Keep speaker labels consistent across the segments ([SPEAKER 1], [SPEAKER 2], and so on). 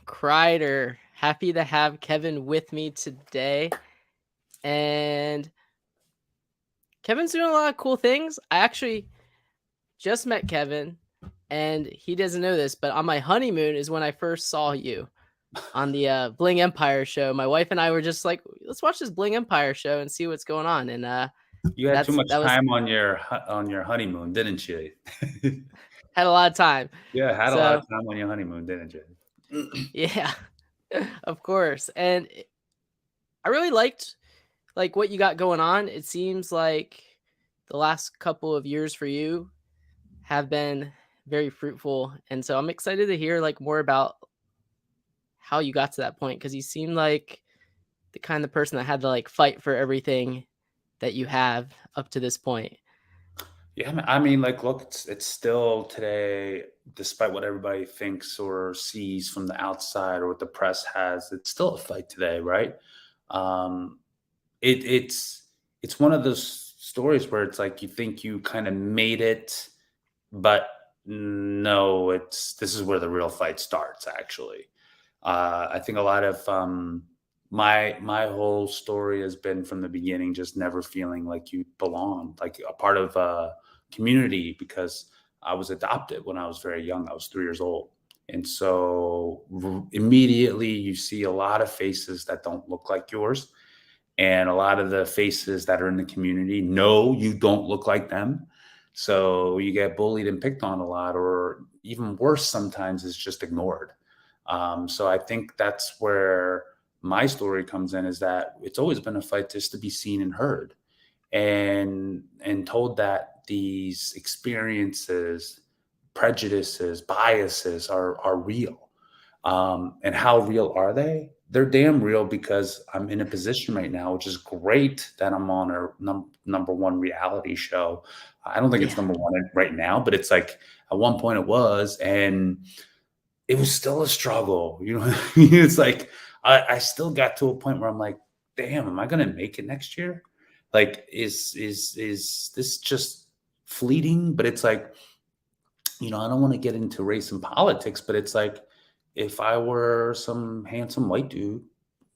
[SPEAKER 1] Kreider. Happy to have Kevin with me today. And Kevin's doing a lot of cool things. I actually just met Kevin, and he doesn't know this, but on my honeymoon is when I first saw you on the Bling Empire show. My wife and I were just like, let's watch this Bling Empire show and see what's going on. And
[SPEAKER 2] You had too
[SPEAKER 1] that
[SPEAKER 2] much
[SPEAKER 1] was
[SPEAKER 2] time on your honeymoon, didn't you?
[SPEAKER 1] had a lot of time.
[SPEAKER 2] Yeah, had a lot of
[SPEAKER 1] So
[SPEAKER 2] time on your honeymoon, didn't you?
[SPEAKER 1] yeah, of course. And I really liked like what you got going on. It seems like the last couple of years for you have been very fruitful, and so I'm excited to hear like more about how you got to that point, because you seem like the kind of person that had to like fight for everything that you have up to this point.
[SPEAKER 2] Yeah, I mean, like, look, it's still today, despite what everybody thinks or sees from the outside or what the press has, it's still a fight today, right? Um, it's one of those stories where it's like you think you kind of made it, but no, this is where the real fight starts, actually. I think a lot of my whole story has been from the beginning just never feeling like you belong, like a part of a community, because I was adopted when I was very young. I was 3 years old. And so immediately you see a lot of faces that don't look like yours. And a lot of the faces that are in the community know you don't look like them. So you get bullied and picked on a lot, or even worse, sometimes is just ignored. So I think that's where my story comes in, is that it's always been a fight just to be seen and heard, and told that these experiences, prejudices, biases are real. And how real are they? They're damn real, because I'm in a position right now, which is great, that I'm on a number one reality show. I don't think it's
[SPEAKER 1] Yeah.
[SPEAKER 2] number one right now, but it's like at one point it was, and it was still a struggle. You know, what I mean? It's like I still got to a point where I'm like, damn, am I going to make it next year? Like, is this just fleeting? But it's like, I don't want to get into race and politics, but it's like, if I were some handsome white dude,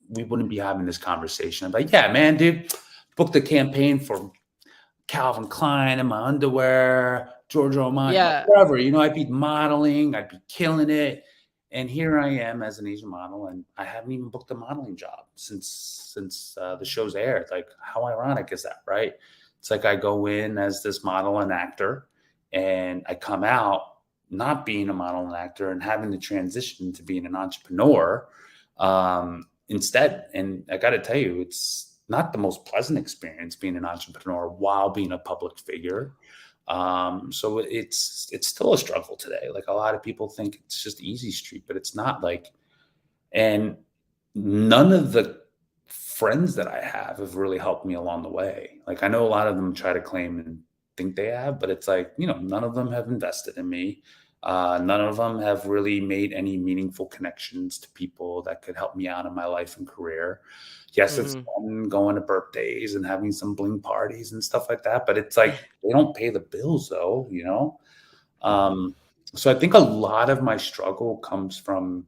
[SPEAKER 2] we wouldn't be having this conversation. I'm like, yeah, man, dude, booked a campaign for Calvin Klein in my underwear, Giorgio Armani,
[SPEAKER 1] Yeah.
[SPEAKER 2] whatever. I'd be modeling, I'd be killing it. And here I am as an Asian model, and I haven't even booked a modeling job since the show's aired. Like, how ironic is that, right? It's like I go in as this model and actor, and I come out not being a model and actor and having to transition to being an entrepreneur instead. And I got to tell you, it's not the most pleasant experience being an entrepreneur while being a public figure. So it's still a struggle today. Like, a lot of people think it's just easy street, but it's not. Like, and none of the friends that I have really helped me along the way. Like, I know a lot of them try to claim and think they have, but it's like, none of them have invested in me. None of them have really made any meaningful connections to people that could help me out in my life and career. Yes, it's
[SPEAKER 1] Hmm.
[SPEAKER 2] fun going to birthdays and having some bling parties and stuff like that, but it's like they don't pay the bills, though. Um, so I think a lot of my struggle comes from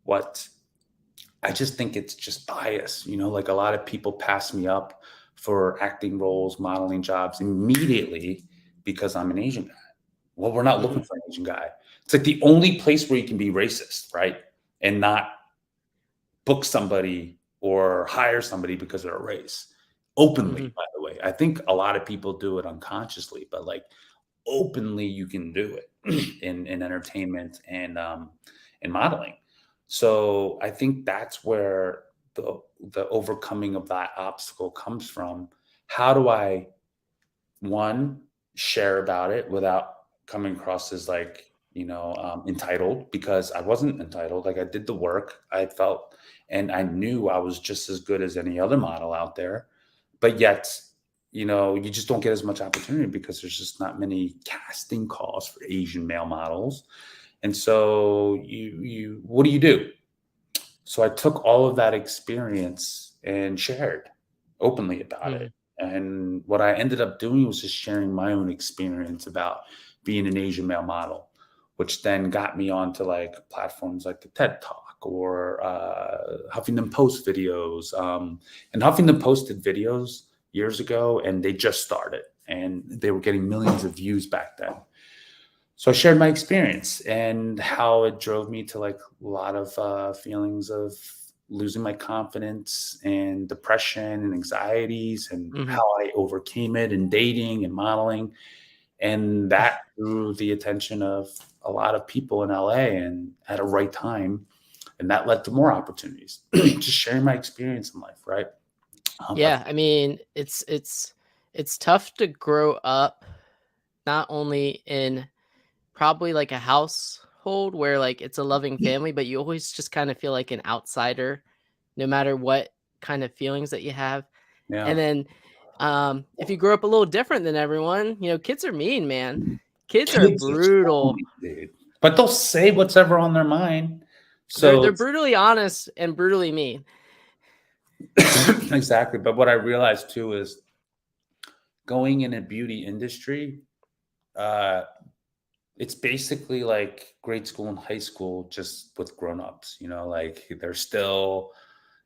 [SPEAKER 2] what I just think it's just bias. Like, a lot of people pass me up for acting roles, modeling jobs immediately because I'm an Asian guy. Well, we're not looking
[SPEAKER 1] Hmm.
[SPEAKER 2] for an Asian guy. It's like the only place where you can be racist, right? And not book somebody or hire somebody because of their race
[SPEAKER 1] Hmm.
[SPEAKER 2] openly, by the way. I think a lot of people do it unconsciously, but like openly you can do it in entertainment and modeling. So I think that's where the overcoming of that obstacle comes from. How do I, one, share about it without coming across as like, entitled? Because I wasn't entitled. Like, I did the work, I felt, and I knew I was just as good as any other model out there. But yet, you just don't get as much opportunity because there's just not many casting calls for Asian male models. And so what do you do? So I took all of that experience and shared openly about
[SPEAKER 1] Hmm.
[SPEAKER 2] it. And what I ended up doing was just sharing my own experience about being an Asian male model, which then got me onto like platforms like the TED Talk or Huffington Post videos. And Huffington posted videos years ago, and they just started, and they were getting millions of views back then. So I shared my experience and how it drove me to like a lot of feelings of losing my confidence and depression and anxieties, and
[SPEAKER 1] Mhm.
[SPEAKER 2] how I overcame it in dating and modeling. And that drew the attention of a lot of people in LA and at a right time. And that led to more opportunities, just sharing my experience in life, right? I've
[SPEAKER 1] Yeah, I mean, it's tough to grow up not only in probably like a household where like it's a loving family, but you always just kind of feel like an outsider no matter what kind of feelings that you have. And
[SPEAKER 2] Yeah.
[SPEAKER 1] then if you grow up a little different than everyone, kids are mean, man. Kids are
[SPEAKER 2] Kids are so
[SPEAKER 1] brutal.
[SPEAKER 2] mean, dude. But they'll say whatever on their mind.
[SPEAKER 1] They're
[SPEAKER 2] So
[SPEAKER 1] they're
[SPEAKER 2] it's
[SPEAKER 1] brutally honest and brutally mean.
[SPEAKER 2] exactly. But what I realized too is going in a beauty industry, uh, it's basically like grade school and high school, just with grown-ups, like they're still,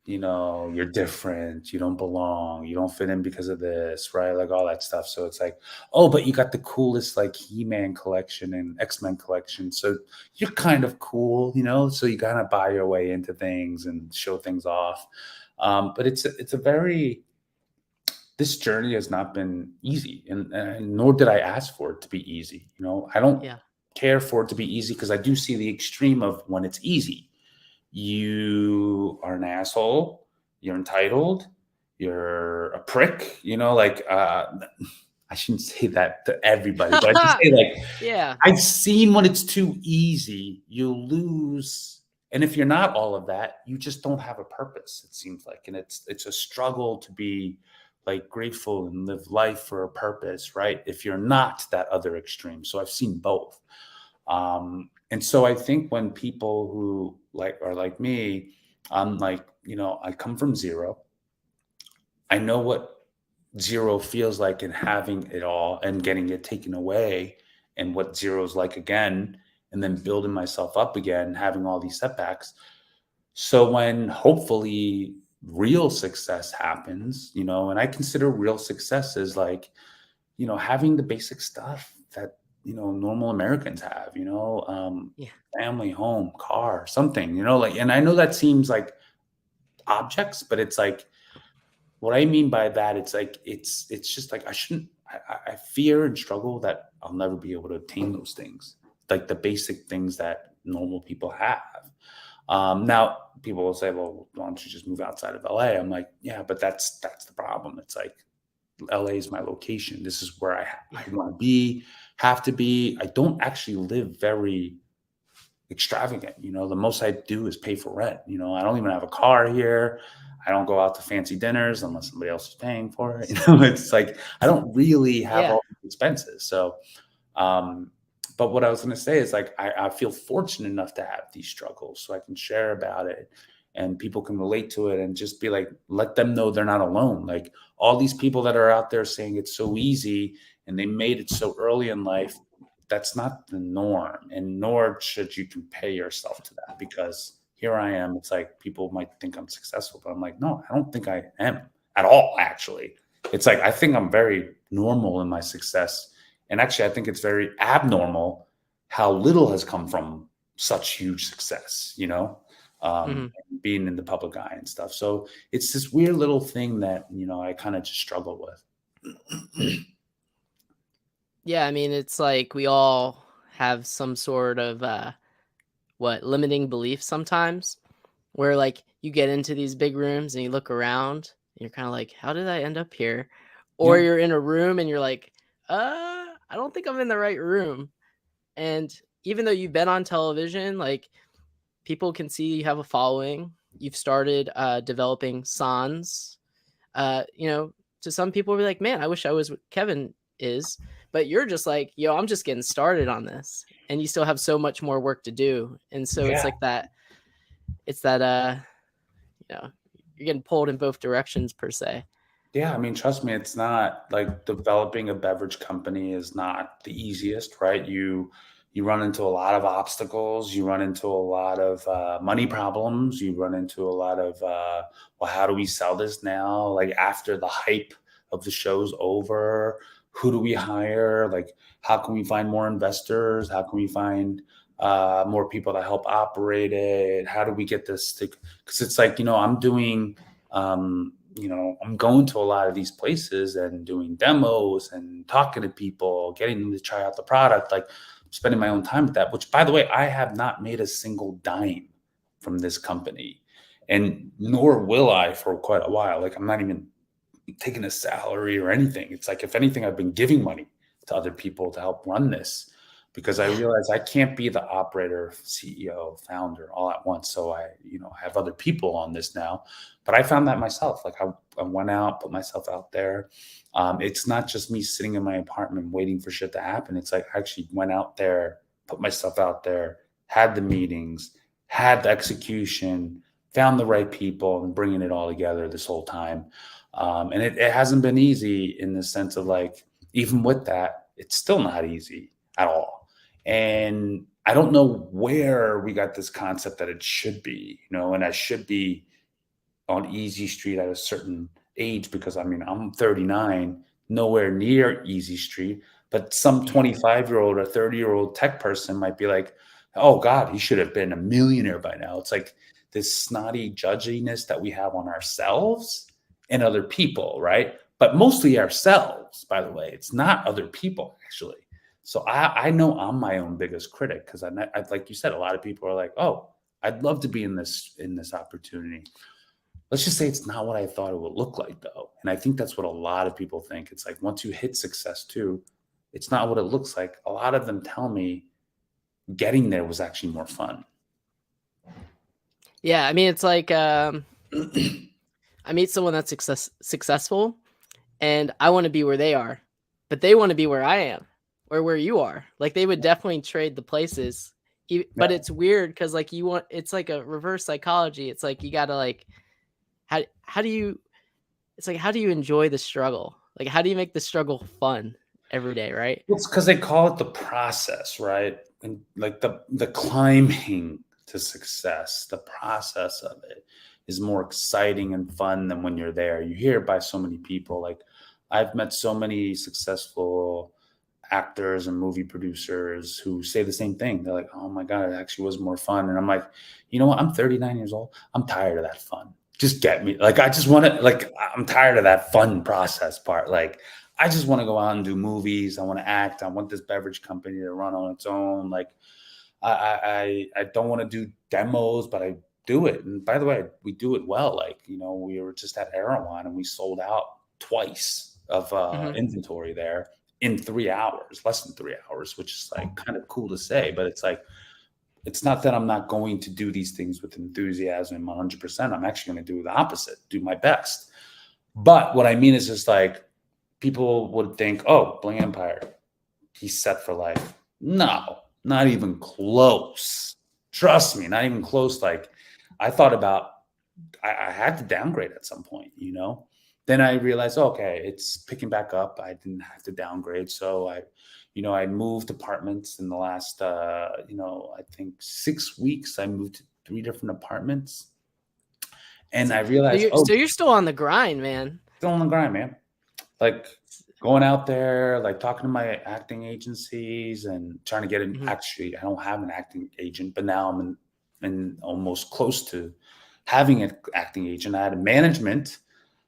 [SPEAKER 2] you're different, you don't belong, you don't fit in because of this, right? Like all that stuff. So it's like, oh, but you got the coolest like He-Man collection and X-Men collection. So you're kind of cool, so you kind of buy your way into things and show things off. But it's a very, this journey has not been easy, and nor did I ask for it to be easy. I don't
[SPEAKER 1] Yeah.
[SPEAKER 2] care for it to be easy because I do see the extreme of when it's easy. You are an asshole, you're entitled, you're a prick, like I shouldn't say that to everybody, but I should say like
[SPEAKER 1] Yeah.
[SPEAKER 2] I've seen when it's too easy, you lose. And if you're not all of that, you just don't have a purpose, it seems like. And it's a struggle to be like grateful and live life for a purpose, right? If you're not that other extreme. So I've seen both. And so I think when people who like are like me, I'm like, I come from zero. I know what zero feels like, and having it all and getting it taken away, and what zero is like again, and then building myself up again, having all these setbacks. So when hopefully real success happens, and I consider real success as like, having the basic stuff that, normal Americans have,
[SPEAKER 1] Yeah.
[SPEAKER 2] family, home, car, something, like, and I know that seems like objects, but it's like, what I mean by that, it's like it's just like I shouldn't. I fear and struggle that I'll never be able to attain those things, like the basic things that normal people have. Now, people will say, "Well, why don't you just move outside of LA?" I'm like, "Yeah, but that's the problem. It's like LA is my location. This is where I
[SPEAKER 1] Yeah.
[SPEAKER 2] want to be, have to be. I don't actually live very extravagant. The most I do is pay for rent. I don't even have a car here. I don't go out to fancy dinners unless somebody else is paying for it. It's like I don't really have
[SPEAKER 1] Yeah.
[SPEAKER 2] all these expenses. So, um, but what I was going to say is like I feel fortunate enough to have these struggles, so I can share about it, and people can relate to it, and just be like, let them know they're not alone. Like all these people that are out there saying it's so easy and they made it so early in life, that's not the norm, and nor should you compare yourself to that, because here I am. It's like people might think I'm successful, but I'm like, no, I don't think I am at all, actually. It's like I think I'm very normal in my success, and actually I think it's very abnormal how little has come from such huge success,
[SPEAKER 1] Mhm.
[SPEAKER 2] being in the public eye and stuff. So it's this weird little thing that I kind of just struggle with.
[SPEAKER 1] Yeah, I mean, it's like we all have some sort of limiting belief sometimes where like you get into these big rooms and you look around and you're kind of like, how did I end up here? Or
[SPEAKER 2] Yeah,
[SPEAKER 1] you're in a room and you're like, I don't think I'm in the right room. And even though you've been on television, like people can see you have a following. You've started developing sans. You know, to some people, be like, man, I wish I was what Kevin is. But you're just like, yo, I'm just getting started on this, and you still have so much more work to do. And so it's
[SPEAKER 2] yeah.
[SPEAKER 1] like that. It's that you know, you're getting pulled in both directions per se.
[SPEAKER 2] Yeah, I mean, trust me, it's not like developing a beverage company is not the easiest, right? you run into a lot of obstacles. You run into a lot of money problems. You run into a lot of, well, how do we sell this now? Like after the hype of the show's over, who do we hire? Like, how can we find more investors? How can we find more people to help operate it? How do we get this to, because it's like, I'm doing, I'm going to a lot of these places and doing demos and talking to people, getting them to try out the product, like spending my own time with that, which by the way, I have not made a single dime from this company, and nor will I for quite a while. Like I'm not even taking a salary or anything. It's like, if anything, I've been giving money to other people to help run this, because I
[SPEAKER 1] Yeah.
[SPEAKER 2] realize I can't be the operator, CEO, founder all at once. So I have other people on this now, but I found that myself. Like I went out, put myself out there. It's not just me sitting in my apartment waiting for shit to happen. It's like I actually went out there, put myself out there, had the meetings, had the execution, found the right people, and bringing it all together this whole time. And it hasn't been easy, in the sense of like, even with that, it's still not easy at all. And I don't know where we got this concept that it should be, and I should be on easy street at a certain age, because I mean, I'm 39, nowhere near easy street, but some
[SPEAKER 1] Yeah.
[SPEAKER 2] 25-year-old or 30-year-old tech person might be like, oh God, he should have been a millionaire by now. It's like this snotty judginess that we have on ourselves and other people, right? But mostly ourselves, by the way. It's not other people, actually. So I know I'm my own biggest critic, because like you said, a lot of people are like, oh, I'd love to be in this opportunity. Let's just say it's not what I thought it would look like, though. And I think that's what a lot of people think. It's like, once you hit success too, it's not what it looks like. A lot of them tell me getting there was actually more fun.
[SPEAKER 1] Yeah, I mean, it's like, I meet someone that's successful, and I wanna be where they are, but they wanna be where I am, or where you are. Like, they would definitely trade the places, but
[SPEAKER 2] Yeah.
[SPEAKER 1] it's weird because like, it's like a reverse psychology. It's like, you gotta, like, how do you it's like, how do you enjoy the struggle? Like, how do you make the struggle fun every day, right?
[SPEAKER 2] Well, it's because they call it the process, right? And like the climbing to success, the process of it is more exciting and fun than when you're there. You hear it by so many people. Like I've met so many successful actors and movie producers who say the same thing. They're like, "Oh my God, it actually was more fun." And I'm like, you know what? I'm 39 years old. I'm tired of that fun. Just get me. Like I just want to. Like I'm tired of that fun process part. Like I just want to go out and do movies. I want to act. I want this beverage company to run on its own. Like I don't want to do demos, but I do it. And by the way, we do it well. Like we were just at Erewhon and we sold out twice of
[SPEAKER 1] Mhm.
[SPEAKER 2] inventory there in 3 hours, less than 3 hours, which is like kind of cool to say. But it's like, it's not that I'm not going to do these things with enthusiasm 100%. I'm actually going to do the opposite, do my best. But what I mean is just like, people would think, oh, Bling Empire, he's set for life. No, not even close. Trust me, not even close. Like I thought about, I had to downgrade at some point. Then I realized, okay, it's picking back up. I didn't have to downgrade. So I moved apartments in the last, I think 6 weeks. I moved to 3 different apartments. And
[SPEAKER 1] So
[SPEAKER 2] I realized, oh,
[SPEAKER 1] you're still on the grind, man.
[SPEAKER 2] still on the grind, man. Like going out there, like talking to my acting agencies and trying to get an,
[SPEAKER 1] Mhm.
[SPEAKER 2] actually, I don't have an acting agent, but now I'm in almost close to having an acting agent. I had a management,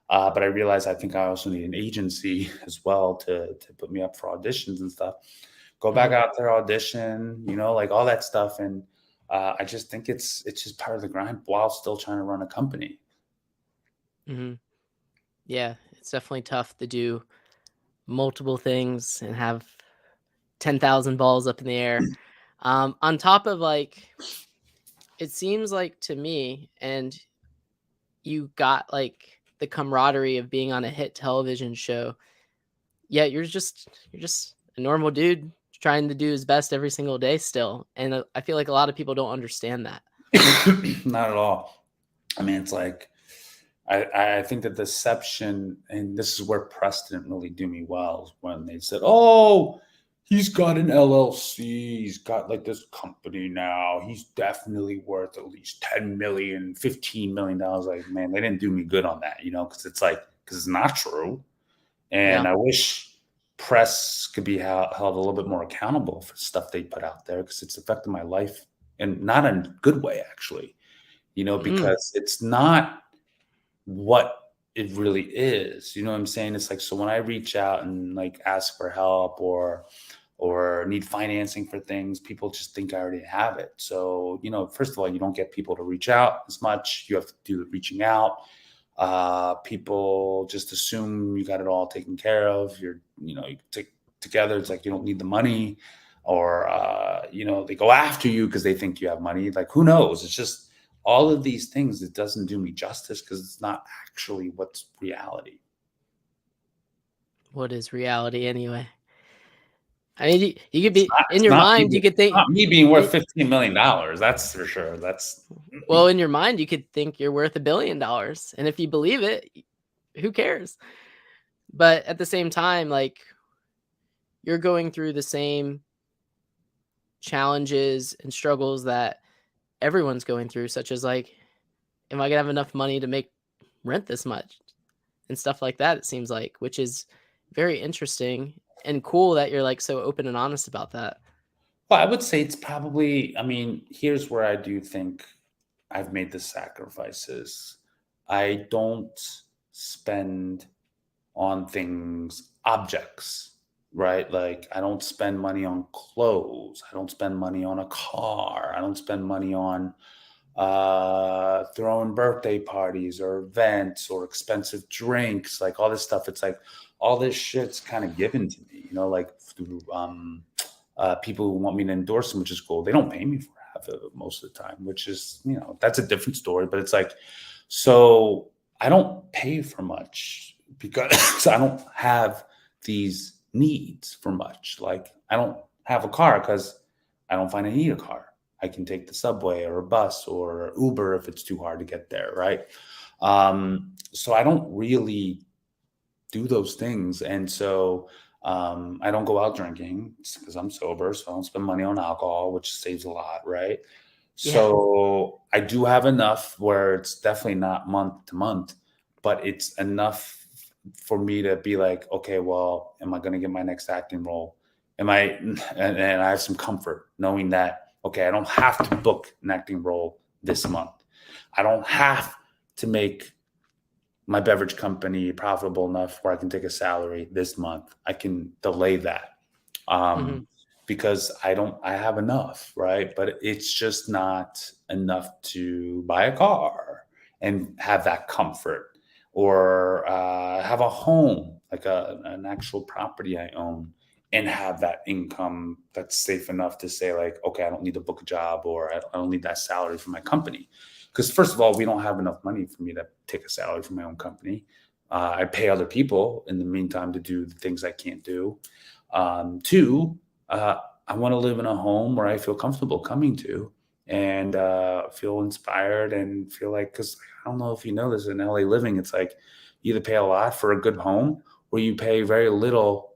[SPEAKER 2] but I realized I think I also need an agency as well to put me up for auditions and stuff. Go back
[SPEAKER 1] Mhm.
[SPEAKER 2] out there, audition, like all that stuff. And I just think it's just part of the grind while still trying to run a company.
[SPEAKER 1] Mhm. Yeah, it's definitely tough to do multiple things and have 10,000 balls up in the air. On top of like, it seems like to me, and you got like the camaraderie of being on a hit television show. Yeah, you're just a normal dude trying to do his best every single day still. And I feel like a lot of people don't understand that.
[SPEAKER 2] Not at all. I mean, it's like I think the deception, and this is where press didn't really do me well, is when they said, "Oh, he's got an LLC. He's got like this company now. He's definitely worth at least 10 million, $15 million. Like, man, they didn't do me good on that, because it's not true. And
[SPEAKER 1] Yeah.
[SPEAKER 2] I wish press could be held a little bit more accountable for stuff they put out there, because it's affected my life, and not in a good way, actually,
[SPEAKER 1] Mm.
[SPEAKER 2] because it's not what it really is. You know what I'm saying? It's like, so when I reach out and like ask for help, or need financing for things, people just think I already have it. So, first of all, you don't get people to reach out as much. You have to do the reaching out. People just assume you got it all taken care of. You take together. It's like you don't need the money, or they go after you because they think you have money. Like, who knows? It's just all of these things. It doesn't do me justice, because it's not actually what's reality.
[SPEAKER 1] What is reality anyway? I mean, you could
[SPEAKER 2] It's
[SPEAKER 1] be
[SPEAKER 2] not.
[SPEAKER 1] in
[SPEAKER 2] It's
[SPEAKER 1] your
[SPEAKER 2] not me.
[SPEAKER 1] mind. You could
[SPEAKER 2] It's
[SPEAKER 1] think,
[SPEAKER 2] not me being worth
[SPEAKER 1] it,
[SPEAKER 2] $15 million. That's for sure. That's
[SPEAKER 1] well, in your mind, you could think you're worth $1 billion, and if you believe it, who cares? But at the same time, like you're going through the same challenges and struggles that everyone's going through, such as like, am I gonna have enough money to make rent this much and stuff like that? It seems like, which is very interesting and cool that you're like so open and honest about that.
[SPEAKER 2] Well, I would say it's probably, I mean, here's where I do think I've made the sacrifices. I don't spend on things, objects, right? Like, I don't spend money on clothes. I don't spend money on a car. I don't spend money on throwing birthday parties or events or expensive drinks, like all this stuff. It's like all this shit's kind of given to me, like through people who want me to endorse them, which is cool. They don't pay me for half of it most of the time, which is, that's a different story. But it's like, so I don't pay for much because I don't have these needs for much. Like, I don't have a car because I don't find I need a car. I can take the subway or a bus or Uber if it's too hard to get there, right? So I don't really do those things. And so I don't go out drinking because I'm sober. So I don't spend money on alcohol, which saves a lot, right?
[SPEAKER 1] Yeah.
[SPEAKER 2] So I do have enough where it's definitely not month to month, but it's enough for me to be like, okay, well, am I going to get my next acting role? Am I, and I have some comfort knowing that, okay, I don't have to book an acting role this month. I don't have to make my beverage company profitable enough where I can take a salary this month. I can delay that
[SPEAKER 1] Hmm.
[SPEAKER 2] um, because I have enough, right? But it's just not enough to buy a car and have that comfort, or have a home, like an actual property I own, and have that income that's safe enough to say, like, okay, I don't need to book a job, or I don't need that salary from my company. Because first of all, we don't have enough money for me to take a salary from my own company. I pay other people in the meantime to do the things I can't do. Two, I want to live in a home where I feel comfortable coming to, and feel inspired and feel like, because I don't know if you know this, in LA living, it's like you either pay a lot for a good home, or you pay very little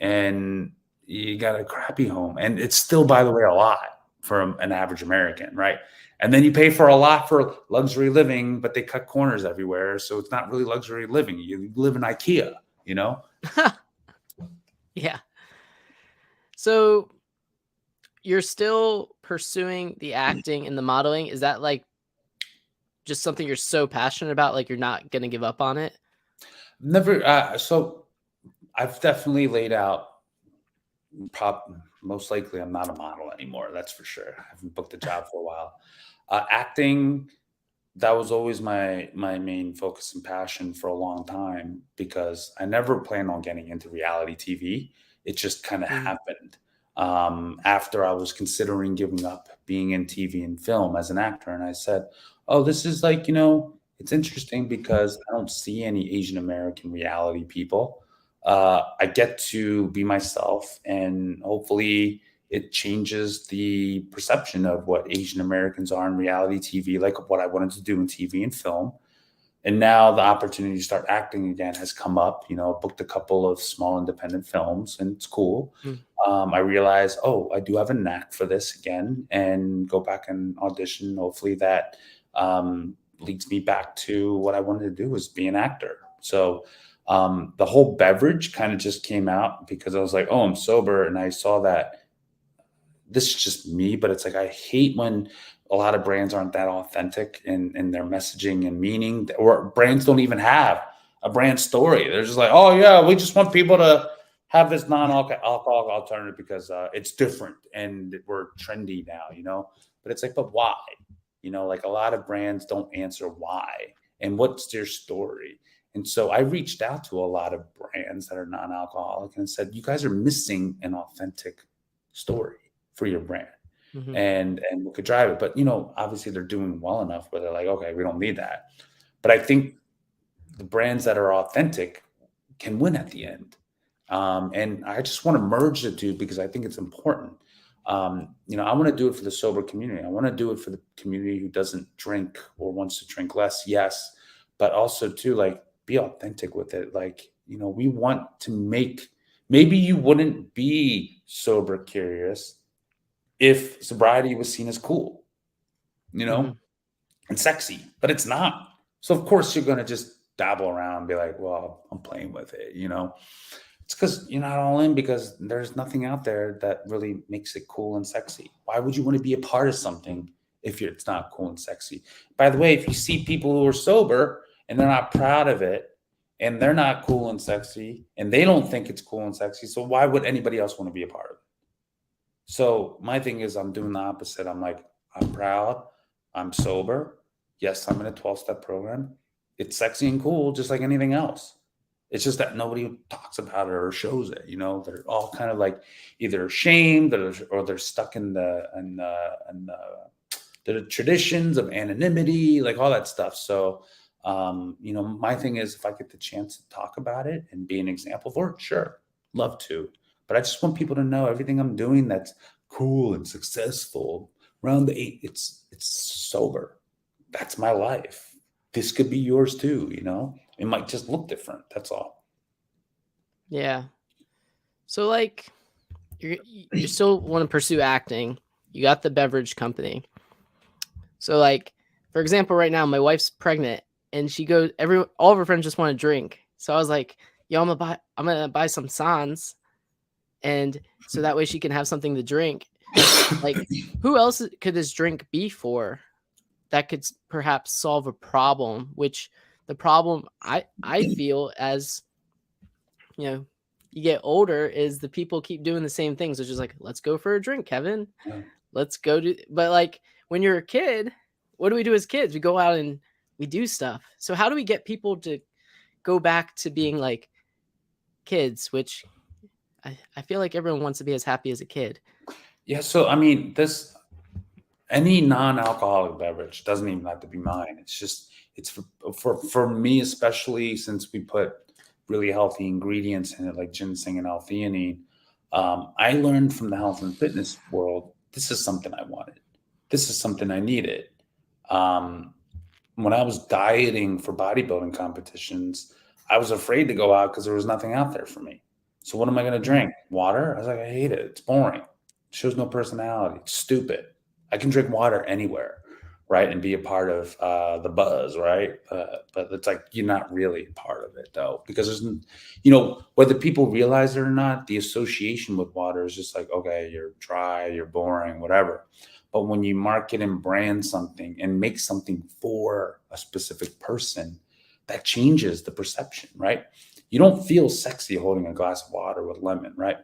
[SPEAKER 2] and you got a crappy home. And it's still, by the way, a lot for an average American, right? And then you pay for a lot for luxury living, but they cut corners everywhere. So it's not really luxury living. You live in IKEA, you know?
[SPEAKER 1] Yeah. So you're still pursuing the acting and the modeling. Is that like just something you're so passionate about? Like you're not going to give up on it?
[SPEAKER 2] Never. So I've definitely laid out. Most likely, I'm not a model anymore. That's for sure. I haven't booked a job for a while. Acting, that was always my main focus and passion for a long time, because I never planned on getting into reality TV. It just kind of
[SPEAKER 1] Mm.
[SPEAKER 2] happened after I was considering giving up being in TV and film as an actor, and I said, "Oh, this is like, it's interesting because I don't see any Asian American reality people. I get to be myself, and hopefully." It changes the perception of what Asian Americans are in reality TV, like what I wanted to do in TV and film. And now the opportunity to start acting again has come up. You know, booked a couple of small independent films, and it's cool.
[SPEAKER 1] Mm,
[SPEAKER 2] I realized, oh, I do have a knack for this again, and go back and audition. Hopefully, that leads me back to what I wanted to do, was be an actor. So the whole beverage kind of just came out because I was like, oh, I'm sober, and I saw that this is just me, but it's like I hate when a lot of brands aren't that authentic in their messaging and meaning, or brands don't even have a brand story. They're just like, oh yeah, we just want people to have this non-alcoholic alternative because it's different and we're trendy now, you know. But it's like, but why? You know, like a lot of brands don't answer why and what's their story. And so I reached out to a lot of brands that are non-alcoholic and said, you guys are missing an authentic story for your brand,
[SPEAKER 1] mhm,
[SPEAKER 2] and we could drive it. But you know, obviously they're doing well enough where they're like, okay, we don't need that. But I think the brands that are authentic can win at the end. And I just want to merge the two because I think it's important. You know, I want to do it for the sober community. I want to do it for the community who doesn't drink or wants to drink less, yes, but also too, like, be authentic with it. Like, you know, we want to make, maybe you wouldn't be sober curious if sobriety was seen as cool, you know,
[SPEAKER 1] mhm.
[SPEAKER 2] and sexy, but it's not. So of course you're going to just dabble around and be like, well, I'm playing with it, you know. It's because you're not all in, because there's nothing out there that really makes it cool and sexy. Why would you want to be a part of something if it's not cool and sexy? By the way, if you see people who are sober and they're not proud of it, and they're not cool and sexy, and they don't think it's cool and sexy, so why would anybody else want to be a part of it? So my thing is, I'm doing the opposite. I'm like, I'm proud. I'm sober. Yes, I'm in a 12-step program. It's sexy and cool, just like anything else. It's just that nobody talks about it or shows it. You know, they're all kind of like either ashamed, or they're stuck in the traditions of anonymity, like all that stuff. So, you know, my thing is, if I get the chance to talk about it and be an example for it, sure, love to. But I just want people to know everything I'm doing that's cool and successful around the eight. It's sober. That's my life. This could be yours too. You know, it might just look different. That's all.
[SPEAKER 1] Yeah. So like you still want to pursue acting. You got the beverage company. So like for example, right now my wife's pregnant and she goes all of her friends just want to drink. So I was like, yo, I'm gonna buy some Sans, and so that way she can have something to drink. Like who else could this drink be for that could perhaps solve a problem, which the problem I feel as you know, you get older is the people keep doing the same things. It's just like, let's go for a drink, Kevin.
[SPEAKER 2] Yeah.
[SPEAKER 1] Let's go do. But like when you're a kid, what do we do as kids? We go out and we do stuff. So how do we get people to go back to being like kids? Which I feel like everyone wants to be as happy as a kid.
[SPEAKER 2] Yeah. So I mean, this any non-alcoholic beverage doesn't even have to be mine. It's just it's for me, especially since we put really healthy ingredients in it, like ginseng and L-theanine. I learned from the health and fitness world, this is something I wanted. This is something I needed. Um, when I was dieting for bodybuilding competitions, I was afraid to go out because there was nothing out there for me. So what am I going to
[SPEAKER 1] Mhm.
[SPEAKER 2] drink? Water? I was like, I hate it. It's boring. It shows no personality. It's stupid. I can drink water anywhere, right, and be a part of the buzz, right? But it's like you're not really a part of it though, because you know, whether people realize it or not, the association with water is just like, okay, you're dry, you're boring, whatever. But when you market and brand something and make something for a specific person, that changes the perception, right? You don't feel sexy holding a glass of water with lemon, right?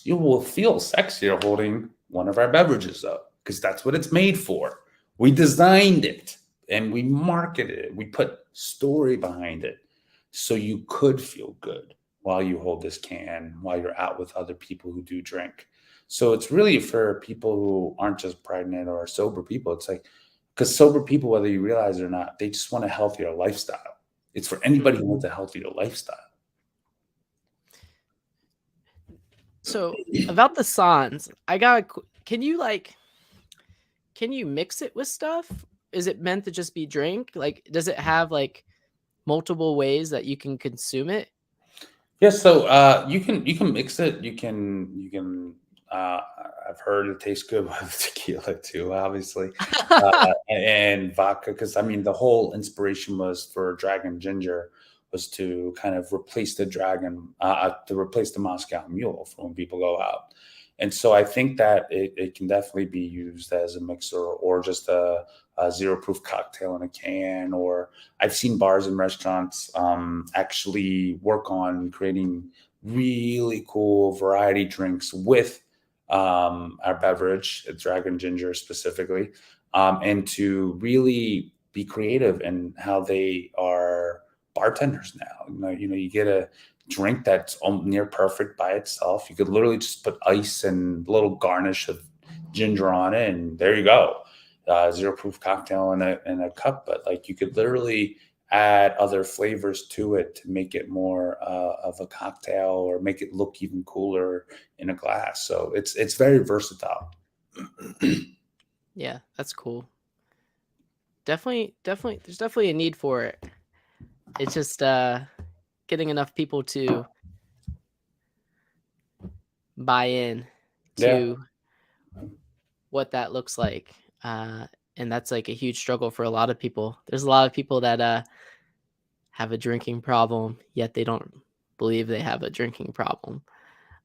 [SPEAKER 2] You will feel sexier holding one of our beverages, though, because that's what it's made for. We designed it and we marketed it. We put story behind it so you could feel good while you hold this can, while you're out with other people who do drink. So it's really for people who aren't just pregnant or sober people. It's like, because sober people, whether you realize it or not, they just want a healthier lifestyle. It's for anybody who wants a healthier lifestyle.
[SPEAKER 1] So about the Sans, can you like can you mix it with stuff? Is it meant to just be drink? Like, does it have like multiple ways that you can consume it?
[SPEAKER 2] Yeah, so you can mix it. You can. Uh, I've heard it tastes good with tequila too, obviously, and vodka. Because I mean, the whole inspiration was for Dragon Ginger was to kind of replace the dragon, to replace the Moscow Mule for when people go out. And so I think that it can definitely be used as a mixer or just a zero proof cocktail in a can, or I've seen bars and restaurants actually work on creating really cool variety drinks with our beverage, Dragon Ginger specifically, and to really be creative in how they are bartenders now. You get a drink that's near perfect by itself. You could literally just put ice and a little garnish of ginger on it, and there you go. Zero proof cocktail in a cup, but like you could literally add other flavors to it to make it more of a cocktail or make it look even cooler in a glass. So it's very versatile.
[SPEAKER 1] Yeah, that's cool. Definitely, there's definitely a need for it. It's just getting enough people to buy in
[SPEAKER 2] Yeah.
[SPEAKER 1] to what that looks like. And that's like a huge struggle for a lot of people. There's a lot of people that have a drinking problem, yet they don't believe they have a drinking problem.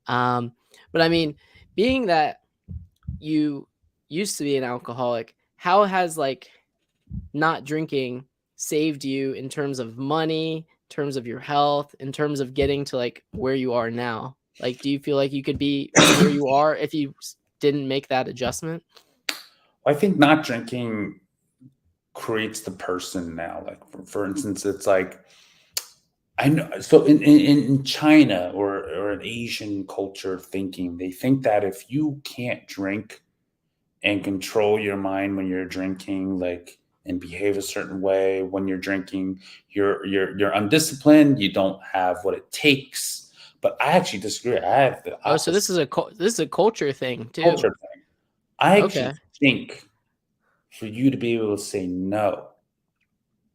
[SPEAKER 1] Um, but I mean, being that you used to be an alcoholic, how has like not drinking saved you in terms of money, in terms of your health, in terms of getting to like where you are now? Like, do you feel like you could be where you are if you didn't make that adjustment?
[SPEAKER 2] I think not drinking creates the person now. Like for instance, it's like I know. So in China or an Asian culture thinking, they think that if you can't drink and control your mind when you're drinking, like and behave a certain way when you're drinking, you're undisciplined. You don't have what it takes. But I actually disagree. I have the
[SPEAKER 1] Oh, so
[SPEAKER 2] opposite
[SPEAKER 1] this is a culture thing too.
[SPEAKER 2] culture thing. I actually
[SPEAKER 1] Okay.
[SPEAKER 2] think for you to be able to say no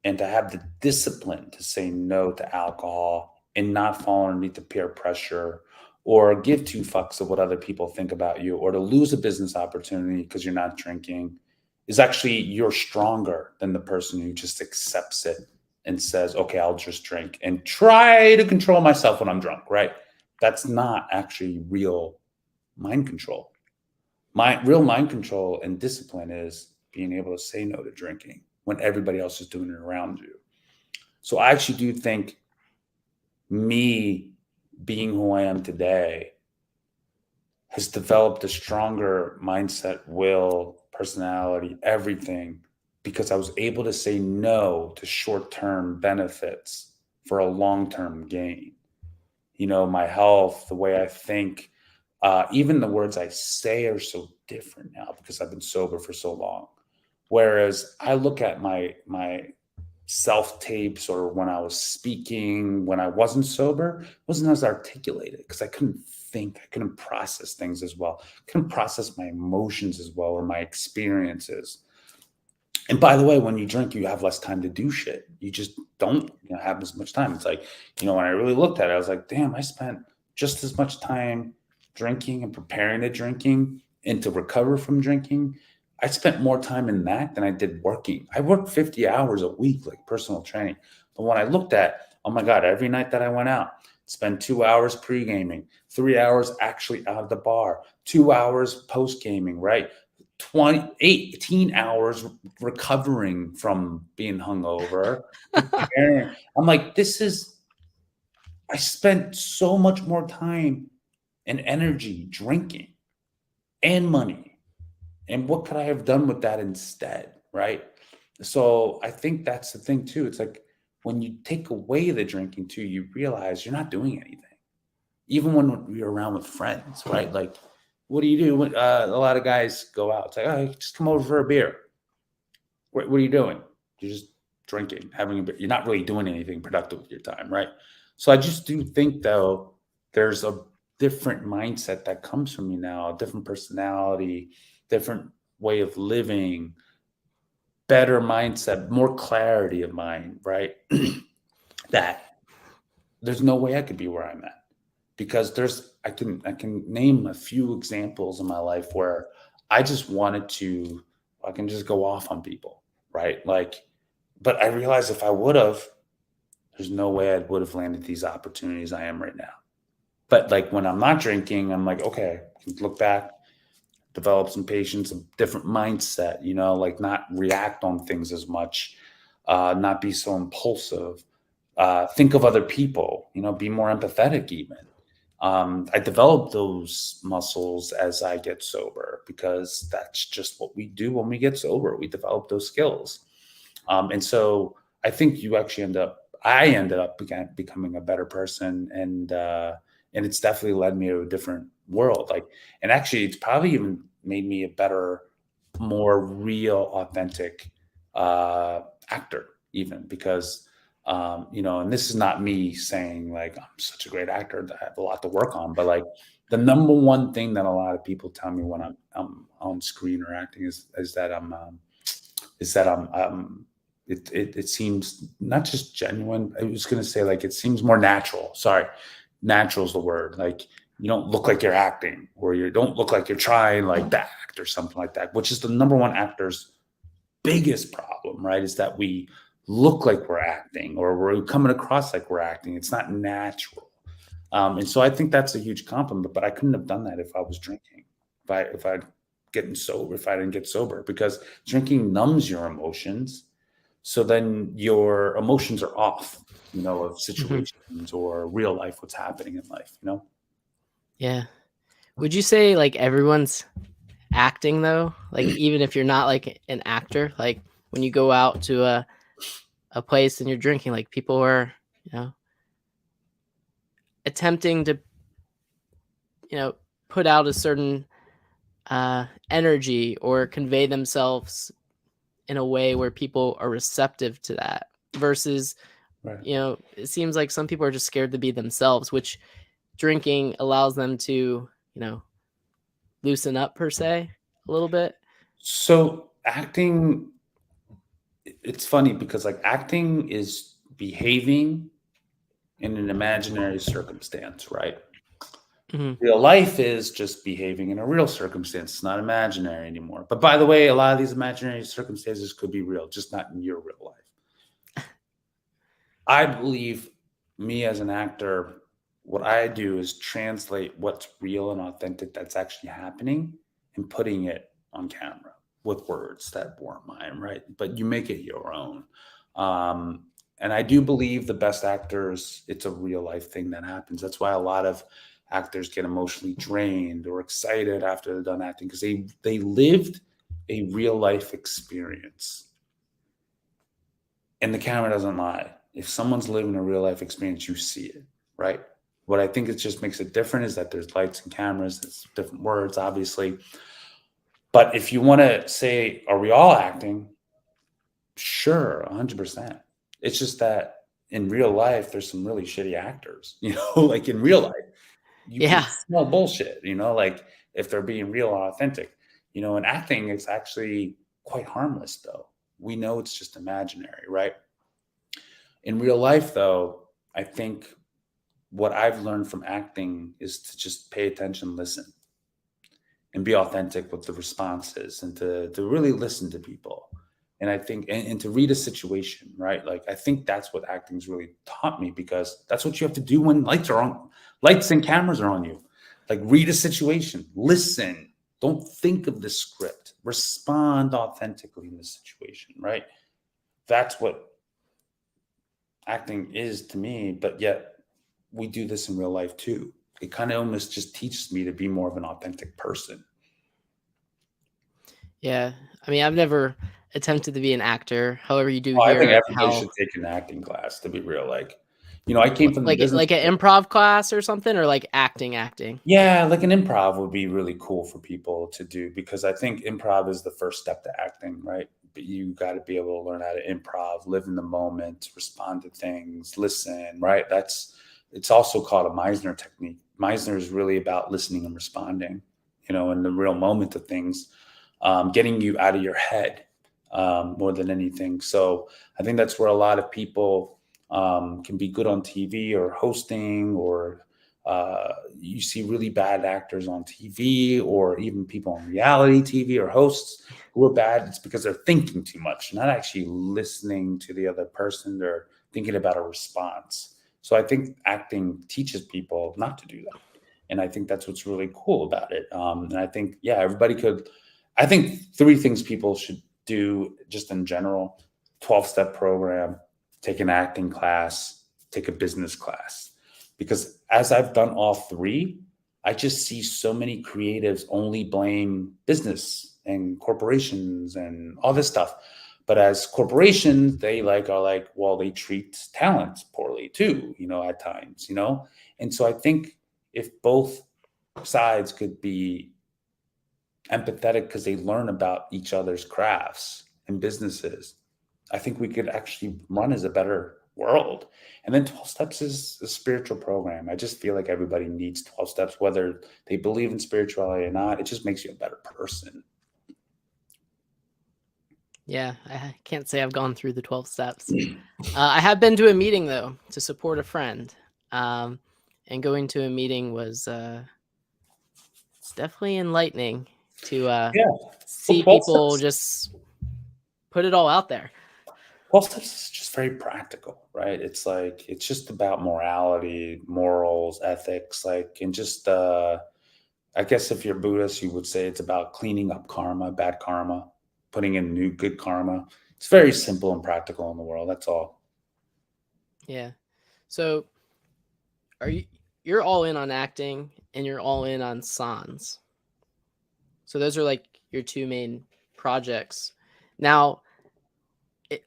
[SPEAKER 2] and to have the discipline to say no to alcohol and not fall underneath the peer pressure or give two fucks of what other people think about you or to lose a business opportunity because you're not drinking is actually you're stronger than the person who just accepts it and says, okay, I'll just drink and try to control myself when I'm drunk, right? That's not actually real mind control. My real mind control and discipline is being able to say no to drinking when everybody else is doing it around you. So I actually do think me being who I am today has developed a stronger mindset, will, personality, everything, because I was able to say no to short term benefits for a long term gain. My health, the way I think, even the words I say are so different now because I've been sober for so long. Whereas I look at my self tapes or when I was speaking when I wasn't sober, it wasn't as articulated because I couldn't think, I couldn't process things as well, couldn't process my emotions as well or my experiences. And by the way, when you drink, you have less time to do shit. You just don't have as much time. It's like, when I really looked at it, I was like, damn, I spent just as much time drinking and preparing to drinking and to recover from drinking. I spent more time in that than I did working. I worked 50 hours a week, like personal training. But when I looked at, oh my God, every night that I went out, spend 2 hours pre-gaming, 3 hours actually out of the bar, 2 hours post-gaming, right? 18 hours recovering from being hungover, preparing. I'm like, I spent so much more time and energy drinking and money. And what could I have done with that instead? Right. So I think that's the thing too. It's like when you take away the drinking too, you realize you're not doing anything. Even when you're around with friends, right? Like, what do you do? A lot of guys go out. It's like, oh, just come over for a beer. What are you doing? You're just drinking, having a beer. You're not really doing anything productive with your time, right? So I just do think, though, there's a different mindset that comes from me now, a different personality, different way of living, better mindset, more clarity of mind, right? that there's no way I could be where I'm at, because I can name a few examples in my life where I just wanted to, I can just go off on people, right? Like, but I realized if I would have, there's no way I would have landed these opportunities I am right now. But like when I'm not drinking, I'm like, okay, I can look back, develop some patience, a different mindset, like not react on things as much, not be so impulsive, think of other people, be more empathetic even. I develop those muscles as I get sober, because that's just what we do when we get sober. We develop those skills. And so I think I ended up becoming a better person. And it's definitely led me to a different world. Like, and actually it's probably even made me a better, more real, authentic, actor, even because, and this is not me saying like I'm such a great actor that I have a lot to work on, but like the number one thing that a lot of people tell me when I'm on screen or acting is that it seems not just genuine. I was going to say like it seems more natural. Sorry, natural is the word. Like you don't look like you're acting, or you don't look like you're trying like to act or something like that, which is the number one actor's biggest problem, right? Is that we look like we're acting, or we're coming across like we're acting. It's not natural. And so I think that's a huge compliment, but I couldn't have done that if I was drinking, if I getting sober, if I didn't get sober, because drinking numbs your emotions. So then your emotions are off, of
[SPEAKER 1] Mhm.
[SPEAKER 2] situations or real life, what's happening in life.
[SPEAKER 1] Yeah. Would you say like everyone's acting though? Like even if you're not like an actor, like when you go out to a place and you're drinking, like people are, you know, attempting to, you know, put out a certain energy or convey themselves in a way where people are receptive to that versus,
[SPEAKER 2] Right.
[SPEAKER 1] it seems like some people are just scared to be themselves, which drinking allows them to, loosen up per se a little bit.
[SPEAKER 2] So acting, it's funny because like acting is behaving in an imaginary circumstance, right?
[SPEAKER 1] Hmm.
[SPEAKER 2] Real life is just behaving in a real circumstance. It's not imaginary anymore. But by the way, a lot of these imaginary circumstances could be real, just not in your real life. I believe, me as an actor, what I do is translate what's real and authentic that's actually happening and putting it on camera with words that weren't mine, right? But you make it your own. Um, and I do believe the best actors, it's a real life thing that happens. That's why a lot of actors get emotionally drained or excited after they're done acting, because they lived a real life experience. And the camera doesn't lie. If someone's living a real life experience, you see it, right? What I think it just makes it different is that there's lights and cameras, it's different words, obviously. But if you want to say, are we all acting? Sure, 100%. It's just that in real life, there's some really shitty actors, like in real life, you can
[SPEAKER 1] Yeah.
[SPEAKER 2] smell bullshit, like if they're being real and authentic, and acting is actually quite harmless, though. We know it's just imaginary, right? In real life, though, I think what I've learned from acting is to just pay attention, listen, and be authentic with the responses, and to really listen to people. And I think, and to read a situation, right? Like, I think that's what acting's really taught me, because that's what you have to do when lights and cameras are on you. Like, read a situation, listen, don't think of the script, respond authentically in the situation, right? That's what acting is to me, but yet we do this in real life too. It kind of almost just teaches me to be more of an authentic person.
[SPEAKER 1] Yeah. I mean, I've never attempted to be an actor. However, you do
[SPEAKER 2] Oh, I think
[SPEAKER 1] hear
[SPEAKER 2] everybody
[SPEAKER 1] how
[SPEAKER 2] should take an acting class, to be real. Like, I came from the business
[SPEAKER 1] like an
[SPEAKER 2] school.
[SPEAKER 1] improv class or something, or like acting.
[SPEAKER 2] Yeah, like an improv would be really cool for people to do, because I think improv is the first step to acting, right? But you got to be able to learn how to improv, live in the moment, respond to things, listen, right? It's also called a Meisner technique. Meisner is really about listening and responding, in the real moment of things, getting you out of your head, more than anything. So I think that's where a lot of people can be good on TV or hosting, or you see really bad actors on TV, or even people on reality TV or hosts who are bad. It's because they're thinking too much, not actually listening to the other person. They're thinking about a response. So I think acting teaches people not to do that. And I think that's what's really cool about it. And I think, yeah, everybody could. I think three things people should do just in general: 12-step program, take an acting class, take a business class. Because as I've done all three, I just see so many creatives only blame business and corporations and all this stuff. But as corporations, they are like, well, they treat talent poorly too, at times, And so I think if both sides could be empathetic because they learn about each other's crafts and businesses, I think we could actually run as a better world. And then 12 steps is a spiritual program. I just feel like everybody needs 12 steps, whether they believe in spirituality or not. It just makes you a better person.
[SPEAKER 1] Yeah, I can't say I've gone through the 12 steps. I have been to a meeting though to support a friend, and going to a meeting was it's definitely enlightening to
[SPEAKER 2] Yeah. Well,
[SPEAKER 1] see
[SPEAKER 2] 12
[SPEAKER 1] people
[SPEAKER 2] steps.
[SPEAKER 1] just put it all out there.
[SPEAKER 2] 12 steps is just very practical, right? It's just about morality, morals, ethics, and just, I guess if you're Buddhist, you would say it's about cleaning up karma, bad karma, putting in new good karma. It's very simple and practical in the world. That's all.
[SPEAKER 1] Yeah. So you're all in on acting and you're all in on sans. So those are like your two main projects. Now,